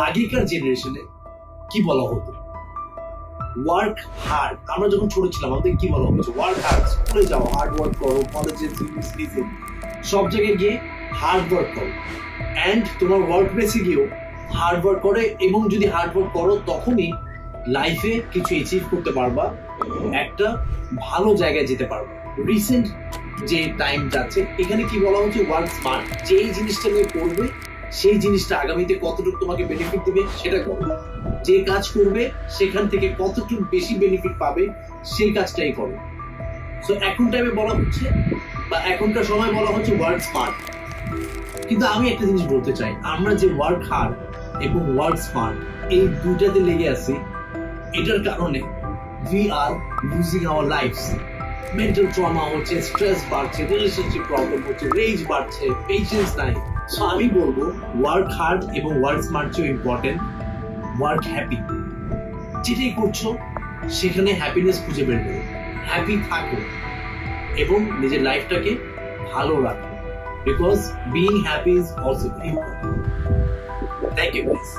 আগেকার জেনারেশনে কি বলা হতো, ওয়ার্ক হার্ড। আমরা যখন ছোট ছিলাম আমাদের কি বলা হতো, ওয়ার্ক হার্ড, স্কুলে যাও, হার্ড ওয়ার্ক করো, কলেজে সব জায়গায় গিয়ে হার্ড ওয়ার্ক করো, অ্যান্ড তোমার ওয়ার্ক প্লেসে গিয়েও হার্ড ওয়ার্ক করে, এবং যদি হার্ড ওয়ার্ক করো তখনই লাইফে কিছু অ্যাচিভ করতে পারবা, একটা ভালো জায়গায় যেতে পারবা। রিসেন্ট যে টাইম যাচ্ছে এখানে কি বলা হচ্ছে, ওয়ার্ক স্মার্ট। যেই জিনিসটা নিয়ে করবে সেই জিনিসটা আগামীতে কতটুকু তোমাকে বেনিফিট দিবে সেটা করো। যে কাজ করবে সেখান থেকে কতটুকু বেশি বেনিফিট পাবে সেই কাজটাই করো। সো এখন টাইমে বলা হচ্ছে, বা এখনকার সময় বলা হচ্ছে ওয়ার্ক স্মার্ট। কিন্তু আমি একটা জিনিস বলতে চাই, আমরা যে ওয়ার্ক হার্ড এবং ওয়ার্ক স্মার্ট এই দুইটাতে লেগে আছি, এটার কারণে we are losing our lives. Mental trauma হচ্ছে, স্ট্রেস বাড়ছে, রিলেশনশিপ প্রবলেম হচ্ছে, রেজ বাড়ছে, পেশেন্স নাই। সো আমি বলবো ওয়ার্ক হার্ড এবং ওয়ার্ক স্মার্ট চেয়ে ইম্পর্টেন্ট ওয়ার্ক হ্যাপি। যেটাই করছো সেখানে হ্যাপিনেস খুঁজে বের করো, হ্যাপি থাকো এবং নিজের লাইফটাকে ভালো রাখো, because being happy is also very important. Thank you guys.